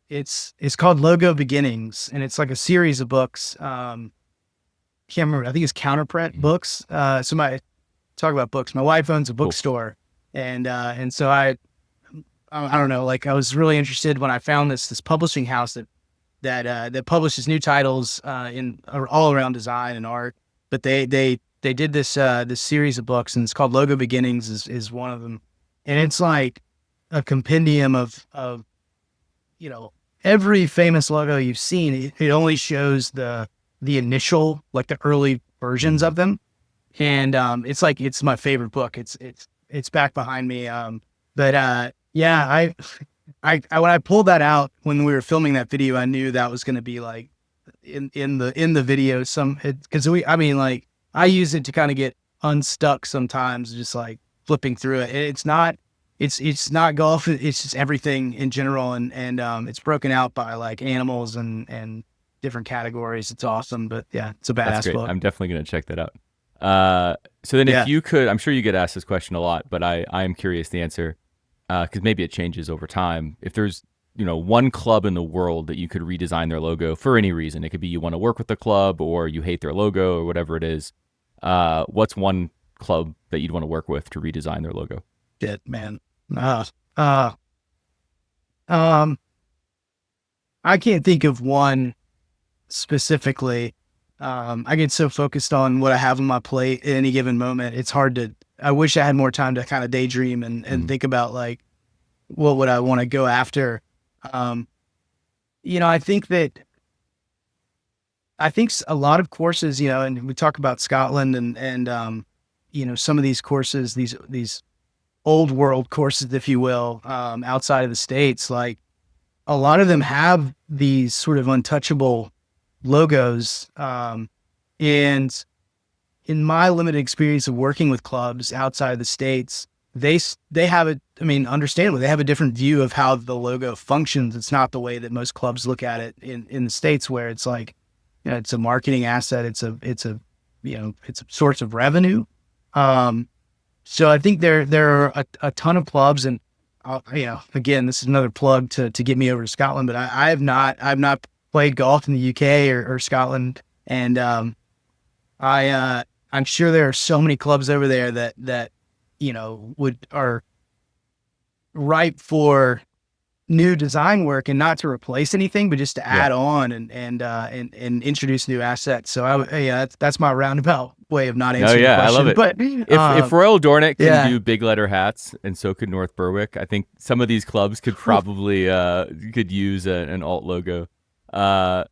it's called Logo Beginnings, and it's like a series of books. Can't remember. I think it's Counterprint books. So talk about books. My wife owns a bookstore, and so I don't know. Like, I was really interested when I found this publishing house that that publishes new titles in all around design and art. But they did this series of books, and it's called Logo Beginnings is one of them, and it's like a compendium of every famous logo you've seen. It only shows the initial, like the early versions of them, and it's my favorite book. It's back behind me. But yeah, I when I pulled that out when we were filming that video, I knew that was going to be like in the video because I use it to kind of get unstuck sometimes, just like flipping through it. It's not golf. It's just everything in general. And it's broken out by like animals and different categories. It's awesome. But yeah, it's a badass book. I'm definitely going to check that out. So then if you could, I'm sure you get asked this question a lot, but I am curious the answer, because maybe it changes over time. If there's, one club in the world that you could redesign their logo for any reason, it could be you want to work with the club or you hate their logo or whatever it is. What's one club that you'd want to work with to redesign their logo? Shit, man. I can't think of one specifically. I get so focused on what I have on my plate at any given moment. It's hard to, I wish I had more time to kind of daydream and think about like, what would I want to go after? I think a lot of courses, and we talk about Scotland and some of these courses, these old world courses, if you will, outside of the States, like a lot of them have these sort of untouchable logos. And in my limited experience of working with clubs outside of the States, they have it. I mean, understandably, they have a different view of how the logo functions. It's not the way that most clubs look at it in the States, where it's like, it's a marketing asset. It's a source of revenue. So I think there are a ton of clubs, and again, this is another plug to get me over to Scotland, but I've not played golf in the UK or Scotland. And, I'm sure there are so many clubs over there that are ripe for new design work, and not to replace anything, but just to add on and introduce new assets. So that's my roundabout way of not answering the question. I love it. But if Royal Dornet can do big letter hats, and so could North Berwick, I think some of these clubs could probably could use an alt logo. What's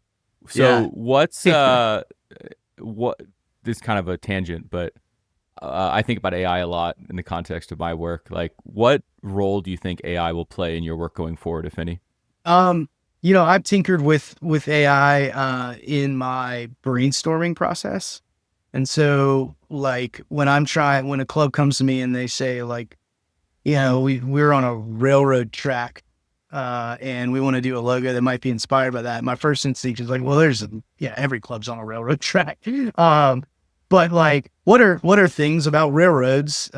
what? This is kind of a tangent, but I think about AI a lot in the context of my work. Like, what role do you think AI will play in your work going forward, if any? I've tinkered with AI in my brainstorming process. And so like when a club comes to me and they say like, we're on a railroad track, and we want to do a logo that might be inspired by that, my first instinct is like, well, every club's on a railroad track. But like, what are things about railroads?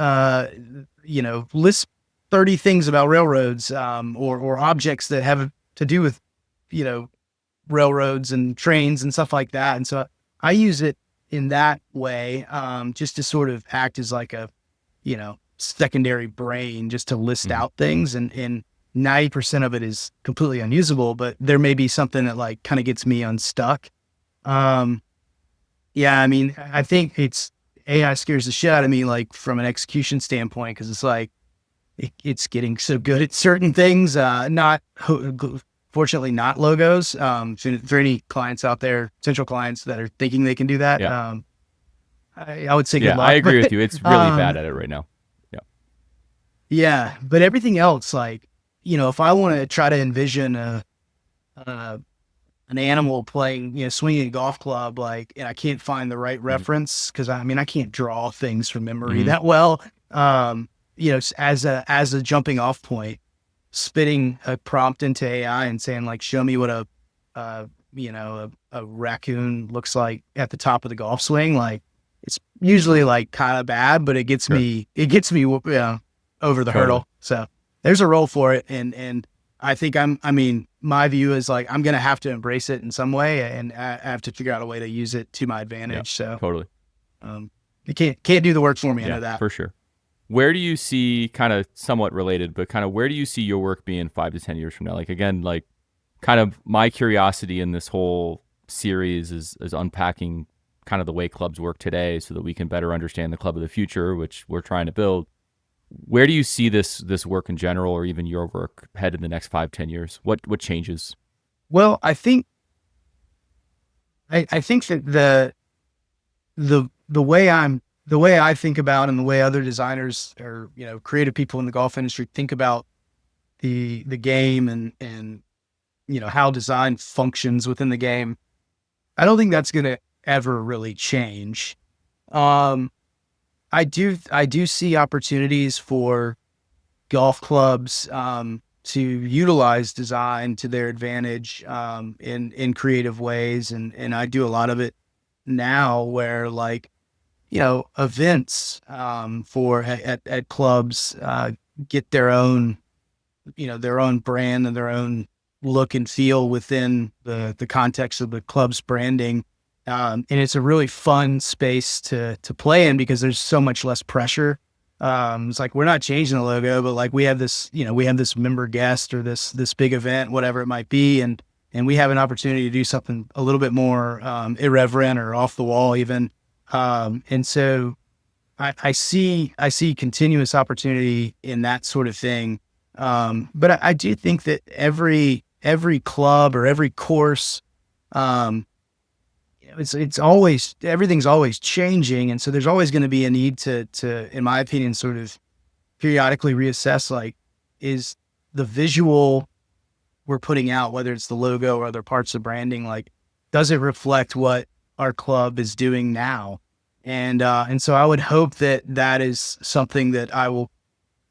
List 30 things about railroads, or objects that have to do with, railroads and trains and stuff like that. And so I use it in that way, just to sort of act as like a, secondary brain, just to list out things, and 90% of it is completely unusable, but there may be something that like kind of gets me unstuck. I mean, I think AI scares the shit out of me, like from an execution standpoint, because it's like, it's getting so good at certain things, fortunately not logos. For any clients out there, potential clients that are thinking they can do that, I would say good luck. I agree with you. It's really bad at it right now. Yeah, but everything else, like, if I want to try to envision an animal playing, swinging a golf club, like, and I can't find the right reference, because I can't draw things from memory that well. As a jumping off point, spitting a prompt into AI and saying like, show me what a raccoon looks like at the top of the golf swing. Like, it's usually like kind of bad, but it gets me over the hurdle. So there's a role for it. And I think my view is like, I'm going to have to embrace it in some way, and I have to figure out a way to use it to my advantage. Yeah, so totally. It can't do the work for me. I know that for sure. Where do you see, kind of somewhat related, but kind of where do you see your work being 5 to 10 years from now? Like, again, like kind of my curiosity in this whole series is unpacking kind of the way clubs work today so that we can better understand the club of the future, which we're trying to build. Where do you see this work in general, or even your work, head in the next 5-10 years? What changes? Well, I think that the way I think about, and the way other designers or creative people in the golf industry think about the game and how design functions within the game, I don't think that's going to ever really change. I do see opportunities for golf clubs to utilize design to their advantage in creative ways, and I do a lot of it now, where like events for at clubs get their own brand and their own look and feel within the context of the club's branding. And it's a really fun space to play in because there's so much less pressure. It's like, we're not changing the logo, but like we have this member guest or this big event, whatever it might be. And we have an opportunity to do something a little bit more irreverent or off the wall even. And so I see continuous opportunity in that sort of thing. But I do think that every club or every course, everything's always changing. And so there's always going to be a need to, in my opinion, sort of periodically reassess, like, is the visual we're putting out, whether it's the logo or other parts of branding, like, does it reflect what our club is doing now? And so I would hope that is something that I will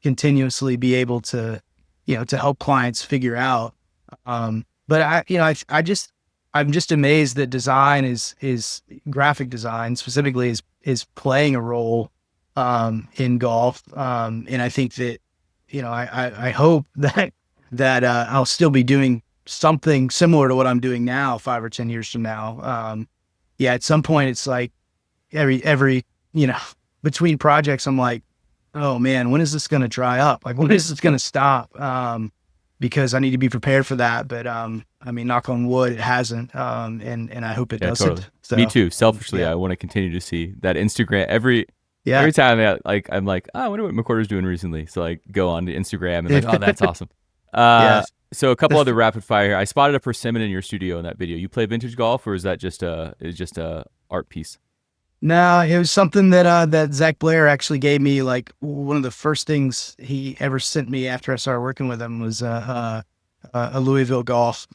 continuously be able to help clients figure out. But I'm just amazed that design is graphic design specifically is playing a role in golf. And I think that, I hope that I'll still be doing something similar to what I'm doing now 5 or 10 years from now. At some point it's like every between projects, I'm like, oh man, when is this going to dry up? Like, when is this going to stop? Because I need to be prepared for that. But knock on wood, it hasn't. And I hope it doesn't. Totally. So, me too. Selfishly, I want to continue to see that Instagram every time. I'm like, I wonder what McWhorter's doing recently. So like, go on to Instagram and like, oh, that's awesome. So a couple other rapid fire here. I spotted a persimmon in your studio in that video. You play vintage golf, or is that just a art piece? No, it was something that Zach Blair actually gave me. Like, one of the first things he ever sent me after I started working with him was a Louisville Golf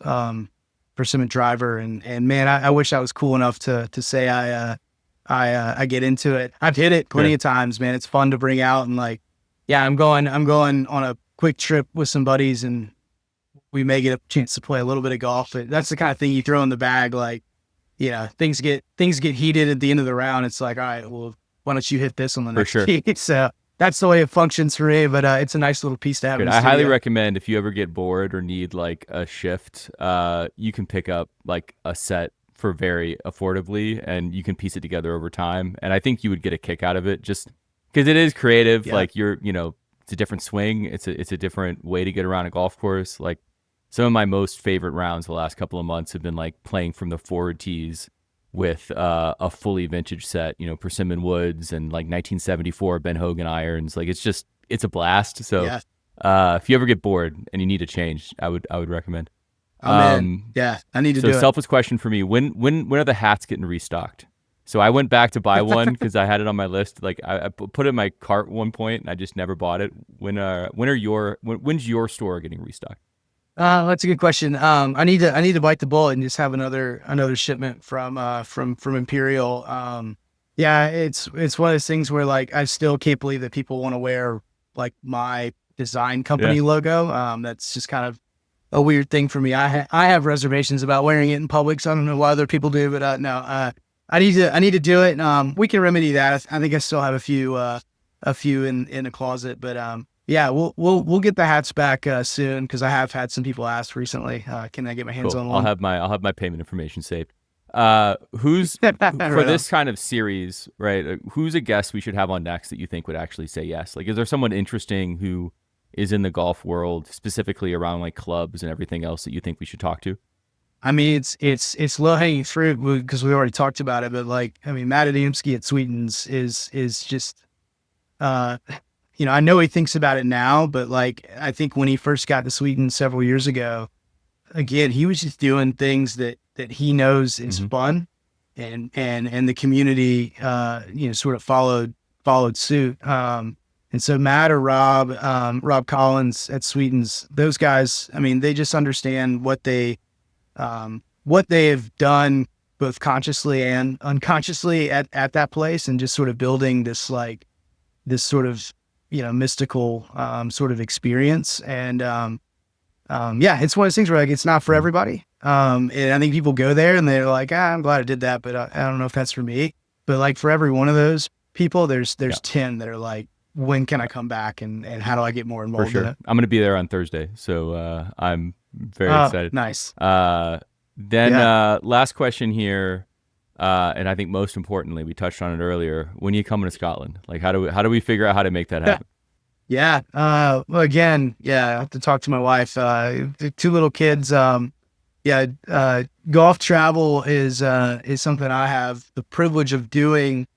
persimmon driver, and man, I wish I was cool enough to say I get into it. I've hit it plenty of times, man. It's fun to bring out, and like, I'm going on a quick trip with some buddies, and we may get a chance to play a little bit of golf. But that's the kind of thing you throw in the bag, like. Things get heated at the end of the round. It's like, all right, well, why don't you hit this on the next tee? So that's the way it functions for me, but it's a nice little piece to have. I highly recommend, if you ever get bored or need like a shift, you can pick up like a set for very affordably, and you can piece it together over time. And I think you would get a kick out of it, just because it is creative. Yeah. Like, it's a different swing. It's a different way to get around a golf course. Like, some of my most favorite rounds the last couple of months have been like playing from the forward tees with a fully vintage set, persimmon woods and like 1974 Ben Hogan irons. Like, it's a blast. So if you ever get bored and you need a change, I would recommend. I need to do it. So selfless question for me: when are the hats getting restocked? So I went back to buy one because I had it on my list. Like, I put it in my cart at one point and I just never bought it. When's your store getting restocked? That's a good question. I need to bite the bullet and just have another shipment from Imperial. It's one of those things where, like, I still can't believe that people want to wear like my design company logo. That's just kind of a weird thing for me. I have reservations about wearing it in public, so I don't know why other people do, but no, I need to do it. We can remedy that. I think I still have a few in the closet, but we'll get the hats back soon, because I have had some people ask recently, can I get my hands on one? I'll have my payment information saved. Who's for this kind of series, right? Who's a guest we should have on next that you think would actually say yes? Like, is there someone interesting who is in the golf world, specifically around like clubs and everything else that you think we should talk to? I mean, it's low hanging fruit because we already talked about it, but like, I mean, Matt Adamski at Sweetens is just, uh, I know he thinks about it now, but like, I think when he first got to Sweetens several years ago, again, he was just doing things that he knows is fun, and the community, sort of followed suit. And so Matt or Rob Collins at Sweetens, those guys, I mean, they just understand what they have done both consciously and unconsciously at that place, and just sort of building this sort of, mystical, sort of experience. And, it's one of those things where like, it's not for everybody. And I think people go there and they're like, I'm glad I did that, but I don't know if that's for me. But like for every one of those people, there's 10 that are like, when can I come back, and how do I get more involved in it? I'm going to be there on Thursday. So, I'm very excited. Nice. Last question here. And I think most importantly, we touched on it earlier. When you coming to Scotland, like how do we figure out how to make that happen? Yeah. Well, again, I have to talk to my wife. Two little kids. Golf travel is something I have the privilege of doing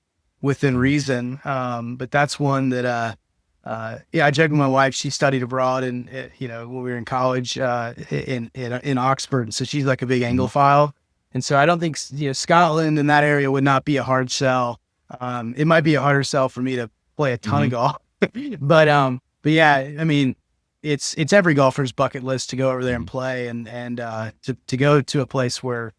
within reason. But that's one that, I joked with my wife. She studied abroad, and when we were in college, in Oxford. So she's like a big Anglophile. And so I don't think, Scotland and that area would not be a hard sell. It might be a harder sell for me to play a ton of golf. But yeah, I mean, it's every golfer's bucket list to go over there and play, and to go to a place where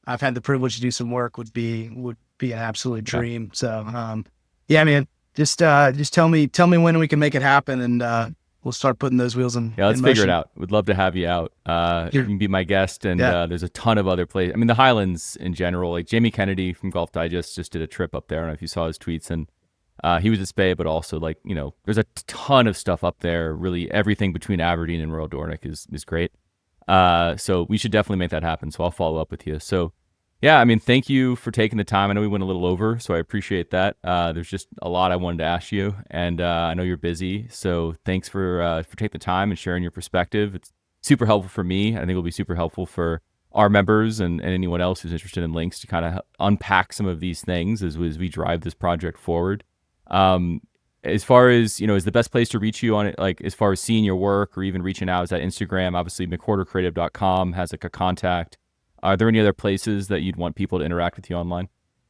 I've had the privilege to do some work would be an absolute dream. So, I mean, just tell me when we can make it happen, and we'll start putting those wheels in. Yeah, let's figure it out. Would love to have you out. You can be my guest, and there's a ton of other places. I mean, the Highlands in general, like Jamie Kennedy from Golf Digest just did a trip up there. I don't know if you saw his tweets, and he was at Spey, but also like, there's a ton of stuff up there. Really everything between Aberdeen and Royal Dornoch is great. So we should definitely make that happen. So I'll follow up with you. So yeah, I mean, thank you for taking the time. I know we went a little over, so I appreciate that. There's just a lot I wanted to ask you, and I know you're busy. So thanks for taking the time and sharing your perspective. It's super helpful for me. I think it'll be super helpful for our members and anyone else who's interested in links to kind of unpack some of these things as we drive this project forward. As far as, is the best place to reach you on it, like as far as seeing your work or even reaching out, is that Instagram? Obviously, McWhorterCreative.com has like a contact. Are there any other places that you'd want people to interact with you online?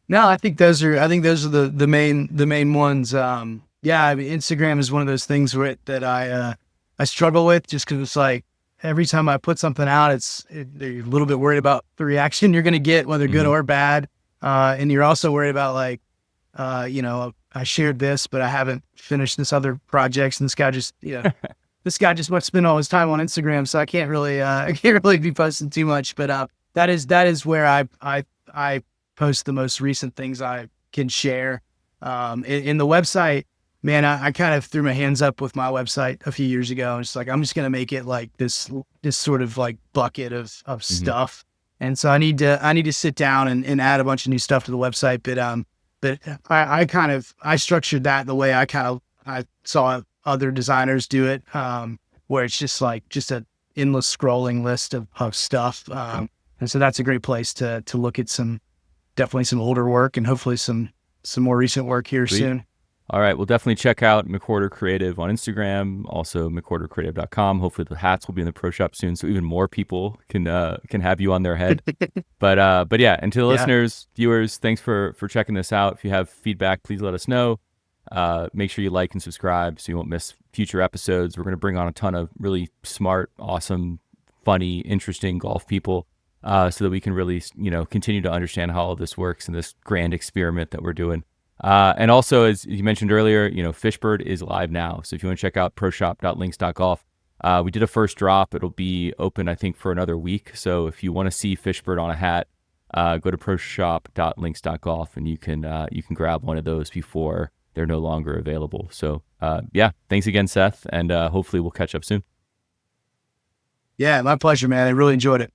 No, I think those are the main ones. I mean, Instagram is one of those things that I struggle with, just because it's like every time I put something out, you're a little bit worried about the reaction you're going to get, whether good or bad. And you're also worried about like, I shared this, but I haven't finished this other projects, and this guy just wants to spend all his time on Instagram, so I can't really be posting too much. But that is where I post the most recent things I can share. In the website, man, I kind of threw my hands up with my website a few years ago. And it's like, I'm just going to make it like this sort of like bucket of stuff. And so I need to sit down and add a bunch of new stuff to the website. But I structured that the way I saw other designers do it, where it's just an endless scrolling list of stuff. And so that's a great place to look at definitely some older work, and hopefully some more recent work here soon. All right. We'll definitely check out McWhorter Creative on Instagram, also McWhorterCreative.com. Hopefully the hats will be in the pro shop soon, so even more people can have you on their head. But yeah, and to the listeners, viewers, thanks for checking this out. If you have feedback, please let us know. Make sure you like and subscribe so you won't miss future episodes. We're going to bring on a ton of really smart, awesome, funny, interesting golf people, so that we can really, continue to understand how all this works in this grand experiment that we're doing. And also, as you mentioned earlier, Fishbird is live now. So if you want to check out proshop.links.golf, we did a first drop. It'll be open, I think, for another week. So if you want to see Fishbird on a hat, go to proshop.links.golf, and you can grab one of those before they're no longer available. So thanks again, Seth, and hopefully we'll catch up soon. Yeah, my pleasure, man. I really enjoyed it.